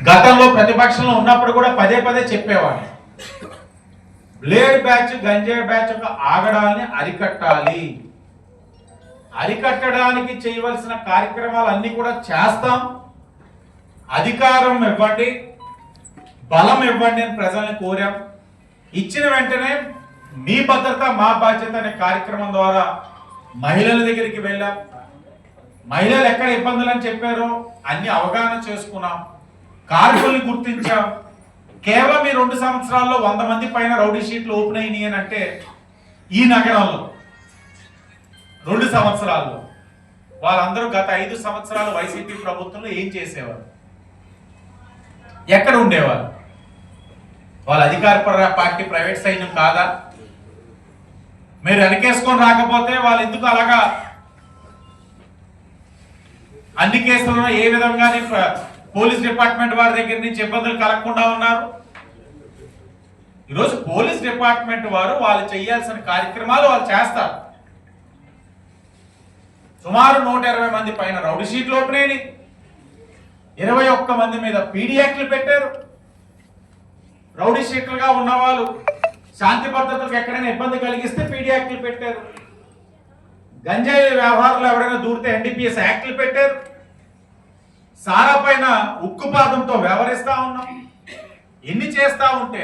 గతంలో ప్రతిపక్షంలో ఉన్నప్పుడు కూడా పదే పదే చెప్పేవాడు, బ్లేడ్ బ్యాచ్ గంజాయి బ్యాచ్ యొక్క ఆగడాల్ని అరికట్టాలి, అరికట్టడానికి చేయవలసిన కార్యక్రమాలు అన్ని కూడా చేస్తాం, అధికారం ఇవ్వండి, బలం ఇవ్వండి అని ప్రజల్ని కోరాం. ఇచ్చిన వెంటనే మీ భద్రత మా బాధ్యత అనే కార్యక్రమం ద్వారా మహిళల దగ్గరికి వెళ్ళాం. మహిళలు ఎక్కడ ఇబ్బందులు అని చెప్పారో అన్ని అవగాహన చేసుకున్నాం, కారకుల్ని గుర్తించాం. కేవలం ఈ 2 సంవత్సరాల్లో 100 మంది పైన రౌడీ షీట్లు ఓపెన్ అయినాయి అని అంటే ఈ నగరంలో 2 సంవత్సరాల్లో వాళ్ళందరూ గత 5 సంవత్సరాలు వైసీపీ ప్రభుత్వంలో ఏం చేసేవారు, ఎక్కడ ఉండేవారు? వాళ్ళ అధికార పార్టీ ప్రైవేట్ సైన్యం కాదా? మీరు వెనకేసుకొని రాకపోతే వాళ్ళు ఎందుకు అలాగా అన్ని కేసులను ఏ విధంగా పోలీస్ డిపార్ట్మెంట్ వారి దగ్గర నుంచి ఇబ్బందులు కలగకుండా ఉన్నారు? ఈరోజు పోలీస్ డిపార్ట్మెంట్ వారు వాళ్ళు చేయాల్సిన కార్యక్రమాలు వాళ్ళు చేస్తారు. సుమారు 120 మంది పైన రౌడీ షీట్లు ఓపెన్ అయినాయి, 21 మంది మీద పీడీ యాక్ట్లు పెట్టారు. రౌడీ షీట్లుగా ఉన్న వాళ్ళు శాంతి భద్రతలకు ఎక్కడైనా ఇబ్బంది కలిగిస్తే పీడీ యాక్ట్లు పెట్టారు. గంజాయి వ్యవహారంలో ఎవరైనా దూరితే ఎన్డీపీఎస్ యాక్ట్లు పెట్టారు. సారా పైన ఉక్కుపాదంతో వ్యవహరిస్తా ఉన్నాం. ఎన్ని చేస్తా ఉంటే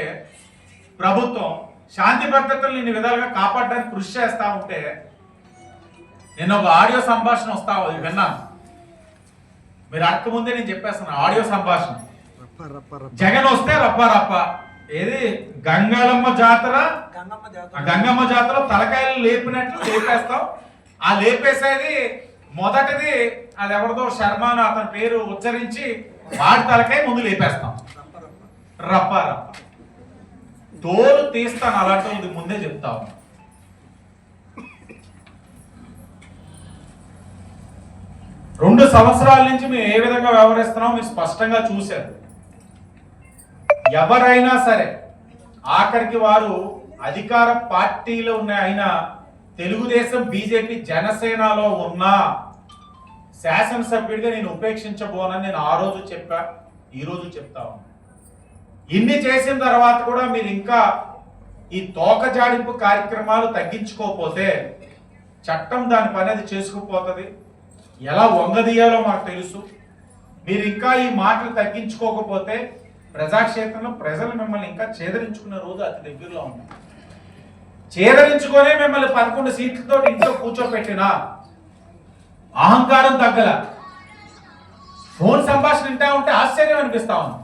ప్రభుత్వం శాంతి భద్రతలు ఇన్ని విధాలుగా కాపాడడానికి కృషి చేస్తా ఉంటే నేను ఒక ఆడియో సంభాషణ వస్తా విన్నాను. మీరు అడక ముందే నేను చెప్పేస్తాను ఆడియో సంభాషణ. జగన్ వస్తే రప్ప రప్ప ఏది గంగమ్మ జాతర తలకాయలు లేపినట్లు లేపేస్తాం. ఆ లేపేసేది మొదటిది అది ఎవరిదో శర్మాను అతని పేరు ఉచ్చరించి వాడి తలకాయ ముందు లేపేస్తాం. రప్ప రప్ప తోలు తీస్తాను అలాంటి ముందే చెప్తా ఉన్నా. రెండు సంవత్సరాల నుంచి మేము ఏ విధంగా వ్యవహరిస్తున్నామో మీరు స్పష్టంగా చూశారు. ఎవరైనా సరే ఆఖరికి వారు అధికార పార్టీలో ఉన్న అయినా తెలుగుదేశం బీజేపీ జనసేనలో ఉన్న శాసనసభ్యుడిగా నేను ఉపేక్షించబోనని నేను ఆ రోజు చెప్పా, ఈ రోజు చెప్తా ఉన్నా. ఇన్ని చేసిన తర్వాత కూడా మీరు ఇంకా ఈ తోకజాడింపు కార్యక్రమాలు తగ్గించుకోకపోతే చట్టం దాని పని అది చేసుకుపోతుంది. ఎలా వంగదీయాలో మాకు తెలుసు. మీరు ఇంకా ఈ మాటలు తగ్గించుకోకపోతే ప్రజాక్షేత్రంలో ప్రజలు మిమ్మల్ని ఇంకా చేదరించుకునే రోజు అతి దగ్గరలో ఉంది. చేదరించుకొనే మిమ్మల్ని 11 సీట్లతో ఇంట్లో కూర్చోపెట్టినా అహంకారం తగ్గల. ఫోన్ సంభాషణ వింటా ఉంటే ఆశ్చర్యం అనిపిస్తా ఉంది.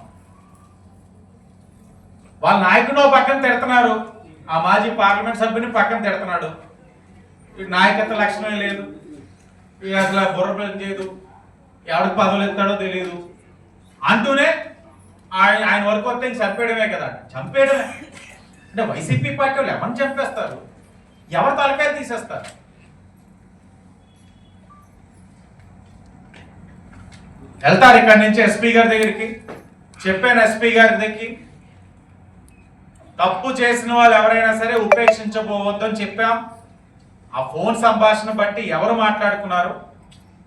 వాళ్ళ నాయకుడు పక్కన తిడుతున్నారు, ఆ మాజీ పార్లమెంట్ సభ్యుని పక్కన తిడుతున్నాడు. నాయకత్వ లక్షణమే లేదు, అసలు బుర్ర పని చేయదు, ఎవరికి పదవులు ఎత్తాడో తెలియదు అంటూనే ఆయన వరకు వస్తే ఇంక చంపేయడమే కదా. చంపేయడమే అంటే వైసీపీ పార్టీ వాళ్ళు ఎవరిని చంపేస్తారు, ఎవరి తలకాయలు తీసేస్తారు? వెళ్తారు ఇక్కడి నుంచి ఎస్పీ గారి దగ్గరికి. చెప్పాను ఎస్పీ గారి దగ్గరికి, తప్పు చేసిన వాళ్ళు ఎవరైనా సరే ఉపేక్షించబోవద్దు అని చెప్పాం. ఆ ఫోన్ సంభాషణ బట్టి ఎవరు మాట్లాడుకున్నారు,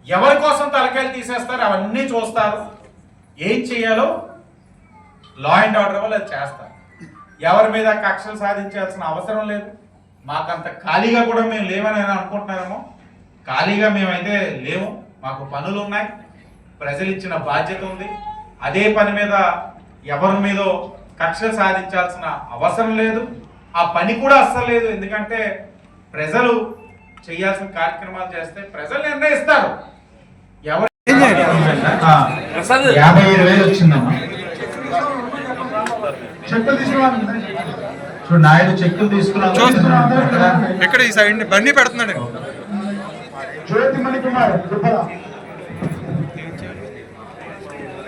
ఎవరి కోసం తలకాయలు తీసేస్తారు అవన్నీ చూస్తారు. ఏం చేయాలో లా అండ్ ఆర్డర్ వాళ్ళు అది చేస్తారు. ఎవరి మీద కక్షలు సాధించాల్సిన అవసరం లేదు. మాకంత ఖాళీగా కూడా మేము లేవని అనుకుంటున్నారేమో. ఖాళీగా మేమైతే లేవు, మాకు పనులు ఉన్నాయి, ప్రజలు ఇచ్చిన బాధ్యత ఉంది. అదే పని మీద ఎవరి మీదో కక్షలు సాధించాల్సిన అవసరం లేదు, ఆ పని కూడా అస్సలు లేదు. ఎందుకంటే ప్రజలు చేయాల్సిన కార్యక్రమాలు చేస్తే ప్రజలు నిర్ణయిస్తారు. ఎవరు 57,000 వచ్చిందమ్మా. చెక్కులు తీసుకున్నాను చూడు, నాయుడు చెక్కులు తీసుకున్నాను. ఇక్కడ ఈ సైడ్ బండి పెడుతున్నాడు. జ్యోతి మణికుమార్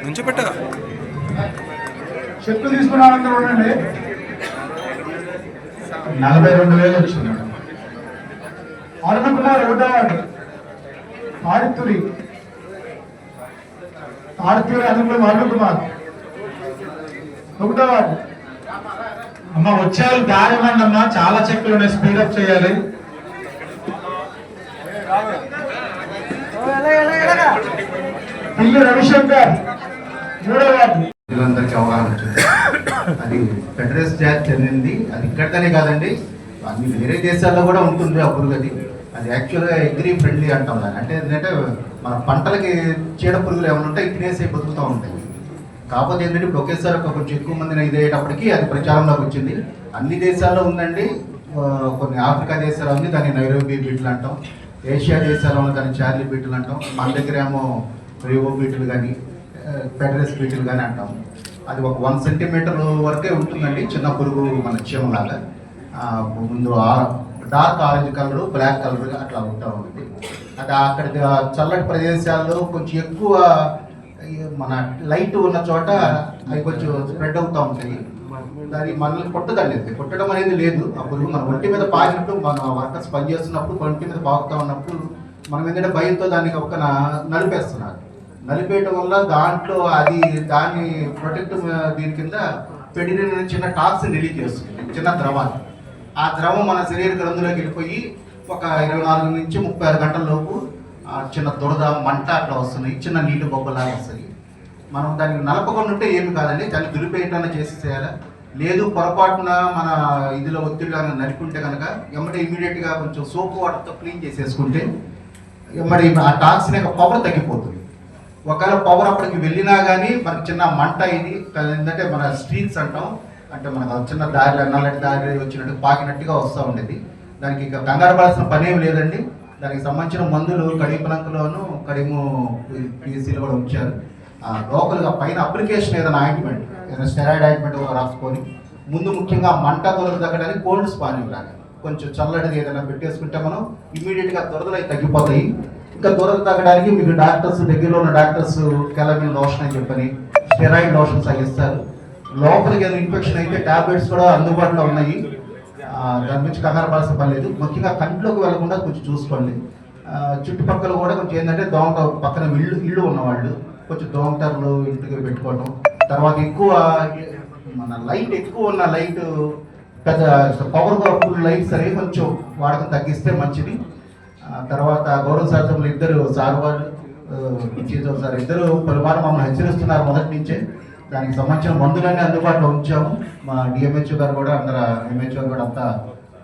నుంచి పెట్ట చెక్కులు తీసుకున్నాను. ఉండండి, 42,000 వచ్చింది. అరుణ్ కుమార్ ఒకటవాడు, తాడితూరి అరుణ్ కుమార్ ఒకటవాడు. అమ్మ వచ్చేవాళ్ళు దారి ఇవ్వండి అమ్మా, చాలా చెక్కులు ఉన్నాయి, స్పీడప్ చేయాలి. పిల్లి రవిశంకర్ 3వ వార్డు. వీళ్ళందరికీ అవగాహన వచ్చింది. అది ఫెడరస్ జాతి చెందింది. అది ఇక్కడితోనే కాదండి, అన్ని వేరే దేశాల్లో కూడా ఉంటుంది ఆ పురుగు. అది యాక్చువల్గా అగ్రి ఫ్రెండ్లీ అంటాం దాన్ని. అంటే ఏంటంటే మన పంటలకి చీడ పురుగులు ఏమైనా ఉంటే తినేసి బతుకుతూ ఉంటాయి. కాకపోతే ఏంటంటే ఇప్పుడు ఒకేసారి కొంచెం ఎక్కువ మందిని ఇదయ్యేటప్పటికి అది ప్రచారంలోకి వచ్చింది. అన్ని దేశాల్లో ఉందండి. కొన్ని ఆఫ్రికా దేశాలు ఉంది, దాన్ని నైరోబీ బీట్లు అంటాం. ఏషియా దేశాల్లో ఉన్న దాన్ని చార్లీ బీట్లు అంటాం. మన దగ్గర ఏమో రివో బీట్లు కానీ ఫెడరస్ బీట్లు కానీ అంటాం. అది ఒక 1 సెంటీమీటర్ వరకే ఉంటుందండి, చిన్న పురుగు, మన చీమలాగా. ముందు dark orange colour, black colour అట్లా ఉంటా ఉంటుంది. అది అక్కడ చల్లటి ప్రదేశాల్లో కొంచెం ఎక్కువ మన లైట్ ఉన్న చోట అవి కొంచెం స్ప్రెడ్ అవుతూ ఉంటాయి. దాన్ని మనల్ని కొట్టదండి, కొట్టడం అనేది లేదు. అప్పుడు మన ఒంటి మీద పాకినప్పుడు మన వర్కర్స్ పనిచేస్తున్నప్పుడు ఒంటి మీద పాకుతూ ఉన్నప్పుడు మనం ఏంటంటే భయంతో దాన్ని ఒక నలిపేస్తున్నారు. నలిపేయటం వల్ల దాంట్లో అది దాన్ని ప్రొటెక్ట్ దీని కింద పెడిగ్రిన్ చిన్న టాక్సిన్ రిలీజ్ చేస్తుంది, చిన్న ద్రవాన్ని. ఆ ద్రవం మన శరీర గ్రంథులోకి వెళ్ళిపోయి ఒక 24 నుంచి 36 గంటల లోపు చిన్న దురద, మంట అట్లా వస్తున్నాయి, చిన్న నీటి బొబ్బలాగా వస్తాయి. మనం దానికి నలపకుండా ఉంటే ఏమి కాదండి, దాన్ని దులిపేయటాన్ని చేసేయాలి. లేదు పొరపాటున మన ఇదిలో ఒత్తిడిగా నలిపుంటే కనుక ఎమ్మటే ఇమీడియట్గా కొంచెం సోప్ వాటర్తో క్లీన్ చేసేసుకుంటే మరి ఆ టాక్సిన్ యొక్క పవర్ తగ్గిపోతుంది. ఒకవేళ పవర్ అప్పటికి వెళ్ళినా కానీ మనకి చిన్న మంట ఇది ఏంటంటే మన స్ట్రీక్స్ అంటాం, అంటే మనకు చిన్న దారి నల్లటి దారి వచ్చినట్టు పాకినట్టుగా వస్తూ ఉండేది. దానికి ఇక కంగారు పడాల్సిన పని ఏమి లేదండి. దానికి సంబంధించిన మందులు కడిపలంకలోను కడిము పీసీలు కూడా ఉంచారు. లోకల్గా పైన అప్లికేషన్ ఏదైనా ఆయింట్మెంట్, ఏదైనా స్టెరాయిడ్ ఆయింట్మెంట్ రాసుకొని ముందు ముఖ్యంగా మంట దురద తగ్గడానికి కోల్డ్ స్పానింగ్ లాగా కొంచెం చల్లటిది ఏదైనా పెట్టేసుకుంటే మనం ఇమీడియట్గా దురదలు అవి తగ్గిపోతాయి. ఇంకా దురద తగ్గడానికి మీకు డాక్టర్స్, దగ్గరలో ఉన్న డాక్టర్స్ కెలమిన్ లోషన్ అని చెప్పని స్టెరాయిడ్ లోషన్స్ అవి ఇస్తారు. లోపలికి ఏదైనా ఇన్ఫెక్షన్ అయితే టాబ్లెట్స్ కూడా అందుబాటులో ఉన్నాయి. దాని గురించి కంగారు పడాల్సిన పని లేదు. ముఖ్యంగా కంట్లోకి వెళ్లకుండా కొంచెం చూసుకోండి. చుట్టుపక్కల కూడా కొంచెం ఏంటంటే దోమ పక్కన ఇల్లు ఉన్నవాళ్ళు కొంచెం దోమటర్లు ఇంటికి పెట్టుకోవడం. తర్వాత ఎక్కువ మన లైట్ ఎక్కువ ఉన్న లైట్ పెద్ద పవర్ ఫుల్ లైట్స్ అనేవి కొంచెం వాడకం తగ్గిస్తే మంచిది. తర్వాత గౌరవ శాస్త్రంలో ఇద్దరు సార్ వాళ్ళు సార్ ఇద్దరు పలుమారు మమ్మల్ని హెచ్చరిస్తున్నారు మొదటి నుంచే. దానికి సంబంధించిన మందులన్నీ అందుబాటులో ఉంచాము. మా డిఎంహెచ్ఓ గారు కూడా అందరూ ఎంహెచ్ఓ కూడా అంతా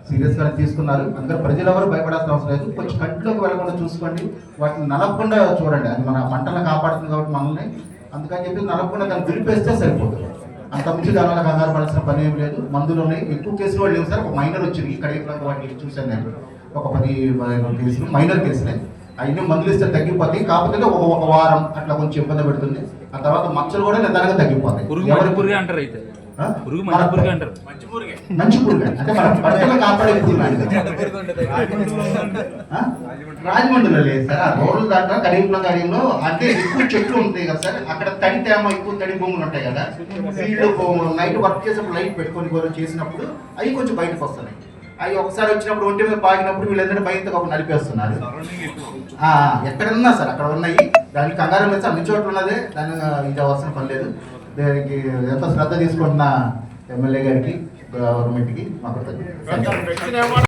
సీరియస్గా తీసుకున్నారు. అందరూ ప్రజలు ఎవరు భయపడాల్సిన అవసరం లేదు. కొంచెం కంట్లోకి వెళ్ళకుండా చూసుకోండి, వాటిని నలపకుండా చూడండి. అది మన పంటలను కాపాడుతుంది కాబట్టి మనల్ని, అందుకని చెప్పి నలపకుండా దాన్ని దులిపేస్తే సరిపోతుంది. అంత మించి దానివల్ల కంగారు పడాల్సిన పని ఏం లేదు. మందులు ఉన్నాయి. ఎక్కువ కేసులు వాళ్ళు లేవు సార్. ఒక మైనర్ వచ్చింది కడిగిపోయిన వాటిని చూశాను నేను, ఒక 10 కేసులు మైనర్ కేసులే. అవన్నీ మందులు ఇస్తే తగ్గిపోతాయి. కాకపోతే ఒక వారం అట్లా కొంచెం ఇబ్బంది పెడుతుంది. ఆ తర్వాత మచ్చలు కూడా నిదానంగా తగ్గిపోతాయి. మంచి పురుగు అంటే మన పంటలు కాపాడే రాజమండ్రిలో లేదు సార్. ఆ రోడ్ల దాంట్లో కరీంపురం కార్యంలో అంటే ఎక్కువ చెట్లు ఉంటాయి కదా సార్. అక్కడ తడి తేమ ఎక్కువ తడి భూములు ఉంటాయి కదా. ఫీల్డ్ నైట్ వర్క్ చేసినప్పుడు లైట్ పెట్టుకొని చేసినప్పుడు అవి కొంచెం బయటకు వస్తున్నాయి. అవి ఒకసారి వచ్చినప్పుడు ఒంటి మీద పాగినప్పుడు వీళ్ళందరూ బయటకు ఒక నలిపేస్తున్నారు. ఎక్కడన్నా సార్ అక్కడ ఉన్నాయి. దానికి కంగారు లేదు, అన్ని చోట్ల ఉన్నదే. దాన్ని ఇది అవసరం పని లేదు. దానికి ఎంత శ్రద్ధ తీసుకుంటున్న ఎమ్మెల్యే గారికి, గవర్నమెంట్కి మాకు